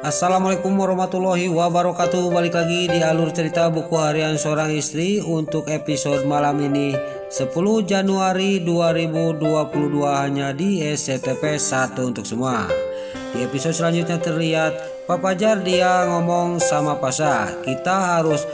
Assalamualaikum warahmatullahi wabarakatuh. Balik lagi di alur cerita buku harian seorang istri untuk episode malam ini 10 Januari 2022 hanya di SCTV 1 untuk semua. Di episode selanjutnya terlihat Pak Fajar dia ngomong sama Pasha, kita harus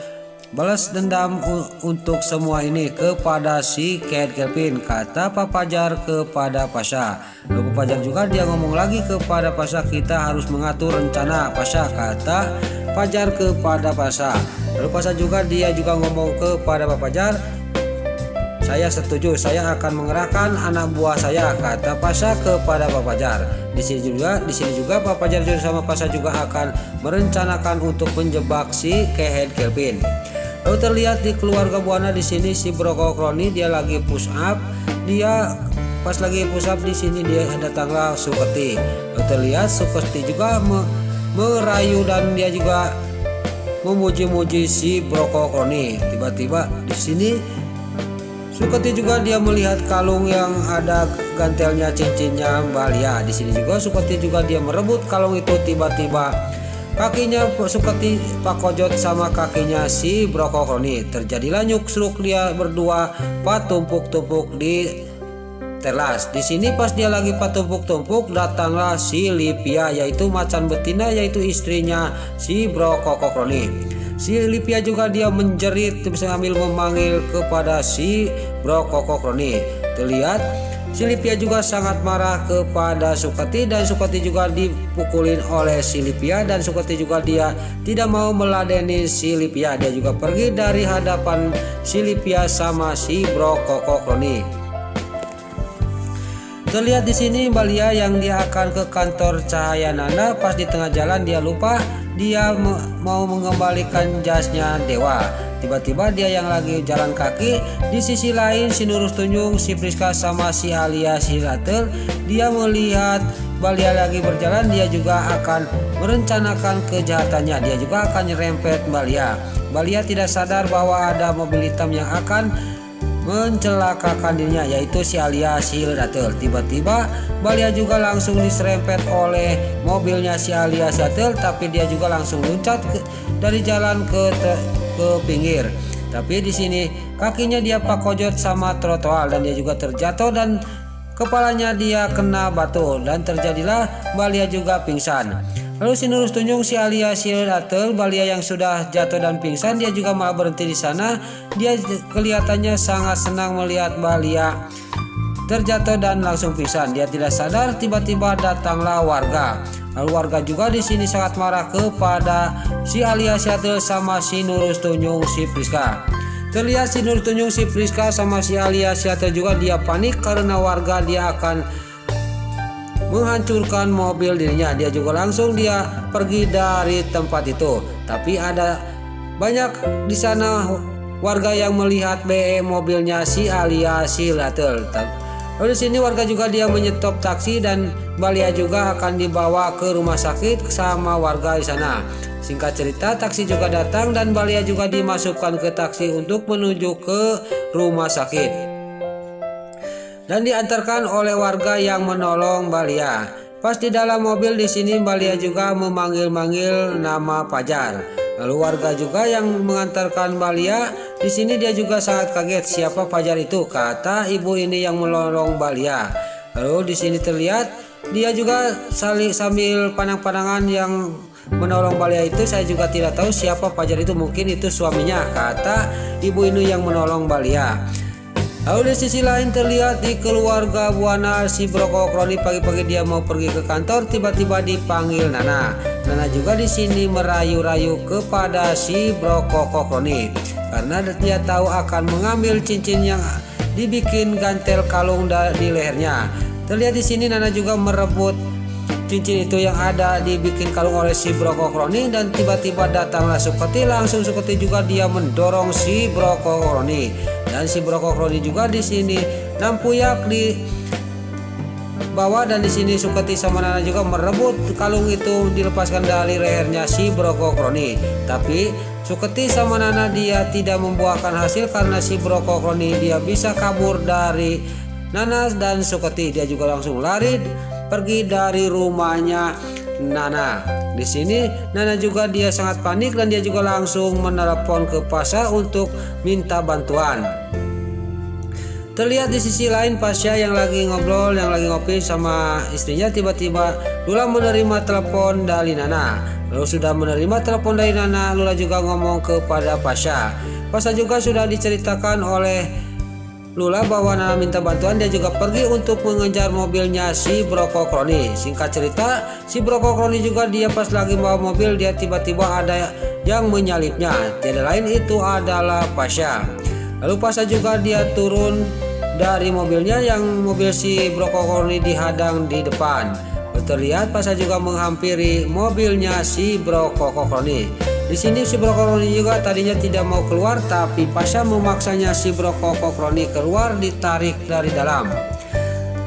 balas dendam untuk semua ini kepada si Kevin, kata Pak Fajar kepada Pasha. Lalu Pak Fajar juga dia ngomong lagi kepada Pasha, kita harus mengatur rencana Pasha, kata Fajar kepada Pasha. Lalu Pasha juga dia juga ngomong kepada Pak Fajar, saya setuju, saya akan mengerahkan anak buah saya, kata Pasha kepada Pak Fajar. Di sini juga Pak Fajar sama Pasha juga akan merencanakan untuk menjebak si Kevin. Lalu terlihat di keluarga Buana di sini si Broko Kroni dia lagi push up. Dia pas lagi push up di sini dia datanglah Suketi. Lalu terlihat Suketi juga merayu dan dia juga memuji-muji si Broko Kroni. Tiba-tiba di sini Suketi juga dia melihat kalung yang ada gantelnya cincinnya Mbak Lia. Di sini juga Suketi juga dia merebut kalung itu. Tiba-tiba kakinya Suketi pakojot sama kakinya si Broko Kroni. Terjadilah nyuksruk dia berdua patumpuk-tumpuk di teras. Di sini pas dia lagi patumpuk-tumpuk datanglah si Lipia yaitu macan betina yaitu istrinya si Broko Kroni. Si Lipia juga dia menjerit sambil memanggil kepada si Broko Kroni. Terlihat si Lipia juga sangat marah kepada Suketi dan Suketi juga dipukulin oleh si Lipia dan Suketi juga dia tidak mau meladeni si Lipia. Dia juga pergi dari hadapan si Lipia sama si Broko Kroni. Terlihat di sini Mbak Lia yang dia akan ke kantor Cahaya Nanda, pas di tengah jalan dia lupa dia mau mengembalikan jasnya Dewa. Tiba-tiba dia yang lagi jalan kaki, di sisi lain si Nurus Tunjung, si Priska sama si Alia si Ratel dia melihat Mbak Lia lagi berjalan, dia juga akan merencanakan kejahatannya, dia juga akan nyerempet Mbak Lia. Mbak Lia tidak sadar bahwa ada mobil hitam yang akan mencelakakan dirinya yaitu si Alia si Ratel. Tiba-tiba Mbak Lia juga langsung diserempet oleh mobilnya si Alia si Ratel, tapi dia juga langsung loncat dari jalan ke pinggir. Tapi di sini kakinya dia pakojot sama trotoar dan dia juga terjatuh dan kepalanya dia kena batu dan terjadilah Mbak Lia juga pingsan. Lalu si Nurus Tunjung, si Alia si Ratel, Mbak Lia yang sudah jatuh dan pingsan dia juga malah berhenti di sana. Dia kelihatannya sangat senang melihat Mbak Lia terjatuh dan langsung pingsan. Dia tidak sadar, tiba-tiba datanglah warga. Lalu warga juga di sini sangat marah kepada si Alia si Ratel sama si Nurus Tunjung si Priska. Terlihat si Nurus Tunjung si Priska sama si Alia si Ratel juga dia panik karena warga dia akan menghancurkan mobil dirinya. Dia juga langsung dia pergi dari tempat itu. Tapi ada banyak di sana warga yang melihat BM mobilnya si Alia si Ratel. Lalu di sini warga juga dia menyetop taksi dan Mbak Lia juga akan dibawa ke rumah sakit sama warga di sana. Singkat cerita taksi juga datang dan Mbak Lia juga dimasukkan ke taksi untuk menuju ke rumah sakit dan diantarkan oleh warga yang menolong Mbak Lia. Pas di dalam mobil di sini Mbak Lia juga memanggil-manggil nama Fajar. Lalu warga juga yang mengantarkan Mbak Lia di sini dia juga sangat kaget siapa Fajar itu, kata ibu ini yang menolong Mbak Lia. Lalu di sini terlihat dia juga sambil pandang-pandangan yang menolong Mbak Lia itu, saya juga tidak tahu siapa Fajar itu, mungkin itu suaminya, kata ibu ini yang menolong Mbak Lia. Lalu di sisi lain terlihat di keluarga Buana si Broko Kroni pagi-pagi dia mau pergi ke kantor, tiba-tiba dipanggil Nana. Nana juga di sini merayu-rayu kepada si Broko Kroni karena dia tahu akan mengambil cincin yang dibikin gantel kalung di lehernya. Terlihat di sini Nana juga merebut cincin itu yang ada dibikin kalung oleh si Broko Kroni dan tiba-tiba datanglah Suketi. Langsung Suketi juga dia mendorong si Broko Kroni dan si Broko Kroni juga di sini nampuyak di bawah dan di sini Suketi sama Nana juga merebut kalung itu dilepaskan dari lehernya si Broko Kroni. Tapi Suketi sama Nana dia tidak membuahkan hasil karena si Broko Kroni dia bisa kabur dari Nana dan Suketi. Dia juga langsung lari pergi dari rumahnya Nana. Di sini Nana juga dia sangat panik dan dia juga langsung menelepon ke Pasha untuk minta bantuan. Terlihat di sisi lain Pasha yang lagi ngobrol, yang lagi ngopi sama istrinya, tiba-tiba Lula menerima telepon dari Nana. Lalu sudah menerima telepon dari Nana, Lula juga ngomong kepada Pasha. Pasha juga sudah diceritakan oleh Lula bahwa Nana minta bantuan, dia juga pergi untuk mengejar mobilnya si Broko Kroni. Singkat cerita, si Broko Kroni juga dia pas lagi bawa mobil, dia tiba-tiba ada yang menyalipnya. Tidak lain itu adalah Pasha. Lalu Pasha juga dia turun dari mobilnya, yang mobil si Broko Kroni dihadang di depan. Terlihat Pasha juga menghampiri mobilnya si Broko Kroni. Di sini si Broko Kroni juga tadinya tidak mau keluar, tapi Pasha memaksanya si Broko Kroni keluar, ditarik dari dalam.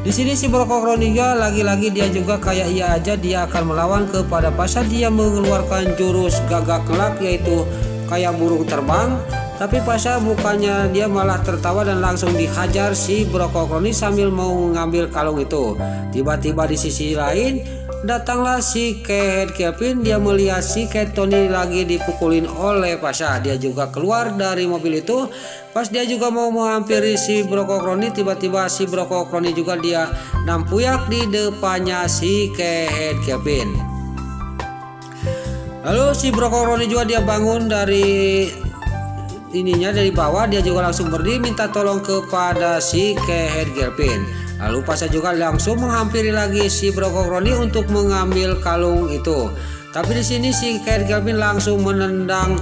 Di sini si Broko Kroni juga lagi-lagi dia juga kayak iya aja dia akan melawan kepada Pasha. Dia mengeluarkan jurus gagak kelak, yaitu kayak burung terbang. Tapi Pasha bukannya dia malah tertawa dan langsung dihajar si Broko Kroni sambil mau mengambil kalung itu. Tiba-tiba di sisi lain datanglah si Kehead Kevin. Dia melihat si Cat Tony lagi dipukulin oleh Pasha. Dia juga keluar dari mobil itu. Pas dia juga mau menghampiri si Broko Kroni, tiba-tiba si Broko Kroni juga dia nampuyak di depannya si Kehead Kevin. Lalu si Broko Kroni juga dia bangun dari dari bawah, dia juga langsung berdiri minta tolong kepada si Kehead Kevin. Lalu Pasha juga langsung menghampiri lagi si Broko Kroni untuk mengambil kalung itu. Tapi di sini si Kehead Kevin langsung menendang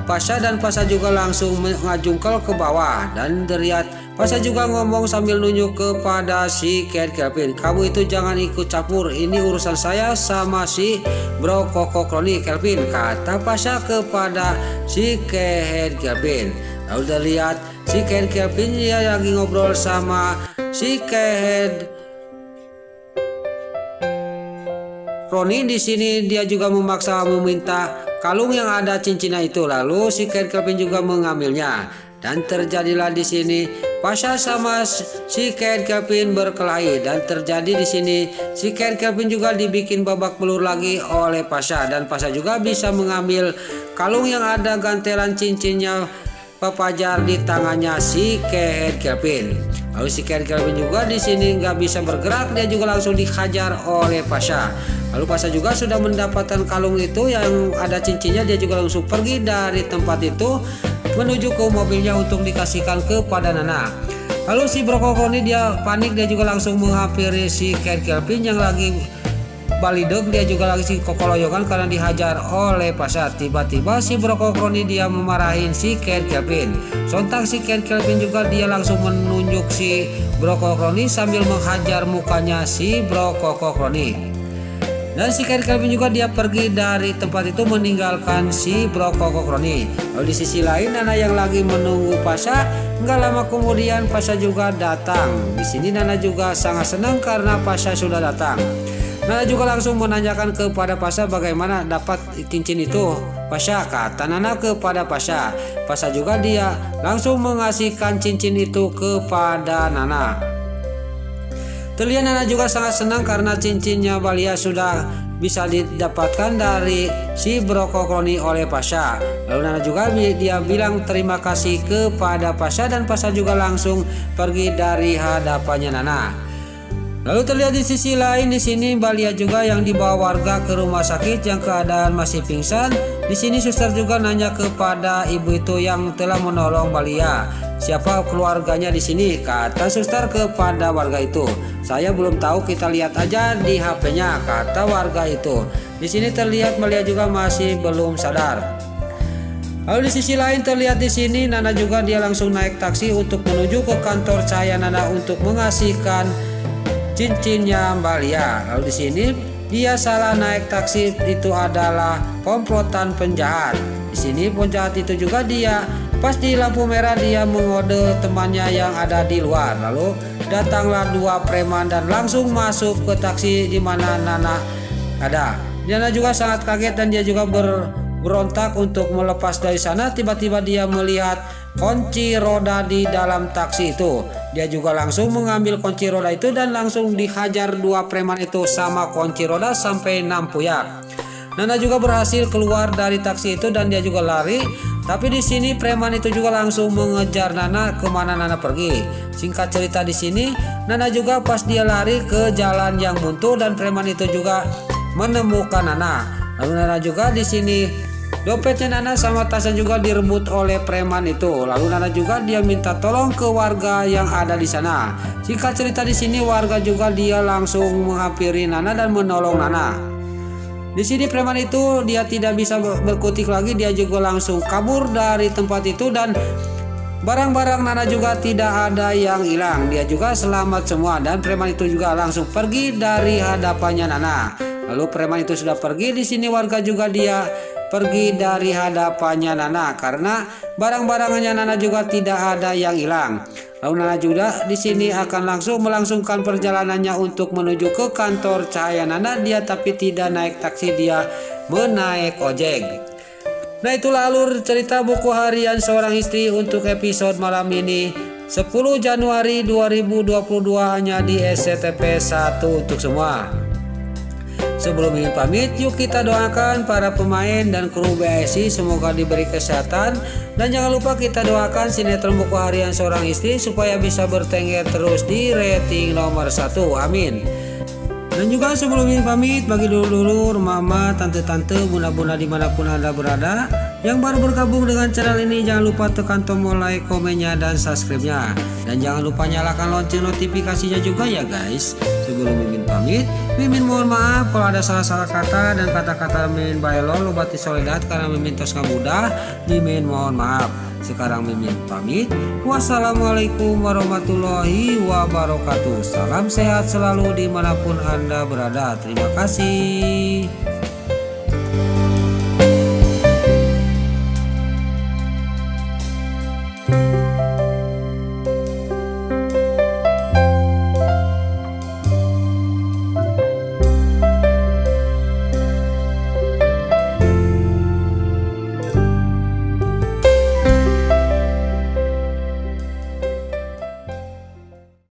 Pasha dan Pasha juga langsung mengajungkel ke bawah. Dan terlihat Pasha juga ngomong sambil nunjuk kepada si Kehead Kevin, "Kamu itu jangan ikut campur, ini urusan saya sama si Broko Kroni Kevin," kata Pasha kepada si Kehead Kevin. Lalu terlihat si Kehead Kevin dia lagi ngobrol sama si Kehead Kroni. Di sini dia juga memaksa meminta kalung yang ada cincinnya itu. Lalu si Kehead Kevin juga mengambilnya. Dan terjadilah di sini Pasha sama si Kehead Kevin berkelahi, dan terjadi di sini si Kehead Kevin juga dibikin babak belur lagi oleh Pasha, dan Pasha juga bisa mengambil kalung yang ada gantelan cincinnya Papajar di tangannya si Kehead Kevin. Lalu si Kehead Kevin juga di sini nggak bisa bergerak, dia juga langsung dihajar oleh Pasha. Lalu Pasha juga sudah mendapatkan kalung itu yang ada cincinnya, dia juga langsung pergi dari tempat itu menuju ke mobilnya untuk dikasihkan kepada Nana. Lalu si Broko Kroni dia panik, dia juga langsung menghampiri si Kehead Kevin yang lagi balideg, dia juga lagi kokoloyokan karena dihajar oleh Pasha. Tiba-tiba si Broko Kroni dia memarahin si Kehead Kevin. Sontak si Kehead Kevin juga dia langsung menunjuk si Broko Kroni sambil menghajar mukanya si Broko Kroni. Dan si Kehead Kevin juga dia pergi dari tempat itu meninggalkan si Broko Kroni. Lalu di sisi lain Nana yang lagi menunggu Pasha, nggak lama kemudian Pasha juga datang. Di sini Nana juga sangat senang karena Pasha sudah datang. Nana juga langsung menanyakan kepada Pasha bagaimana dapat cincin itu. Pasha, kata Nana kepada Pasha. Pasha juga dia langsung mengasihkan cincin itu kepada Nana. Terlihat Nana juga sangat senang karena cincinnya Balia sudah bisa didapatkan dari si Broko Kroni oleh Pasha. Lalu Nana juga dia bilang terima kasih kepada Pasha, dan Pasha juga langsung pergi dari hadapannya Nana. Lalu terlihat di sisi lain di sini Balia juga yang dibawa warga ke rumah sakit yang keadaan masih pingsan. Di sini suster juga nanya kepada ibu itu yang telah menolong Balia, siapa keluarganya di sini? Kata suster kepada warga itu, "Saya belum tahu, kita lihat aja di HP-nya," kata warga itu. Di sini terlihat Balia juga masih belum sadar. Lalu di sisi lain terlihat di sini Nana juga dia langsung naik taksi untuk menuju ke kantor Cahaya Nana untuk mengasihkan cincinnya Balia. Lalu di sini dia salah naik taksi, itu adalah komplotan penjahat. Di sini penjahat itu juga dia pas di lampu merah dia mengode temannya yang ada di luar. Lalu datanglah dua preman dan langsung masuk ke taksi di mana Nana ada. Nana juga sangat kaget dan dia juga berontak untuk melepas dari sana. Tiba-tiba dia melihat kunci roda di dalam taksi itu. Dia juga langsung mengambil kunci roda itu dan langsung dihajar dua preman itu sama kunci roda sampai 6 puyak. Nana juga berhasil keluar dari taksi itu dan dia juga lari. Tapi di sini preman itu juga langsung mengejar Nana kemana Nana pergi. Singkat cerita di sini, Nana juga pas dia lari ke jalan yang buntu dan preman itu juga menemukan Nana. Lalu Nana juga di sini dompetnya Nana sama tasnya juga direbut oleh preman itu. Lalu Nana juga dia minta tolong ke warga yang ada di sana. Singkat cerita di sini warga juga dia langsung menghampiri Nana dan menolong Nana. Di sini preman itu dia tidak bisa berkutik lagi, dia juga langsung kabur dari tempat itu dan barang-barang Nana juga tidak ada yang hilang. Dia juga selamat semua dan preman itu juga langsung pergi dari hadapannya Nana. Lalu preman itu sudah pergi, di sini warga juga dia pergi dari hadapannya Nana karena barang-barangnya Nana juga tidak ada yang hilang. Lalu Nana juga di sini akan langsung melangsungkan perjalanannya untuk menuju ke kantor Cahaya Nana. Dia tapi tidak naik taksi, dia menaik ojek. Nah, itulah alur cerita buku harian seorang istri untuk episode malam ini 10 Januari 2022 hanya di SCTP 1 untuk semua. Sebelum ingin pamit, yuk kita doakan para pemain dan kru BSI semoga diberi kesehatan. Dan jangan lupa kita doakan sinetron buku harian seorang istri supaya bisa bertengger terus di rating nomor 1. Amin. Dan juga sebelum ingin pamit, bagi dulur-dulur, mama, tante-tante, bunda-bunda dimanapun Anda berada yang baru bergabung dengan channel ini, jangan lupa tekan tombol like, komennya, dan subscribe-nya. Dan jangan lupa nyalakan lonceng notifikasinya juga ya guys. Sebelum Mimin pamit, Mimin mohon maaf kalau ada salah-salah kata dan kata-kata Mimin baelol lobati soledat karena Mimin tos ngamudah. Mimin mohon maaf. Sekarang Mimin pamit. Wassalamualaikum warahmatullahi wabarakatuh. Salam sehat selalu dimanapun Anda berada. Terima kasih.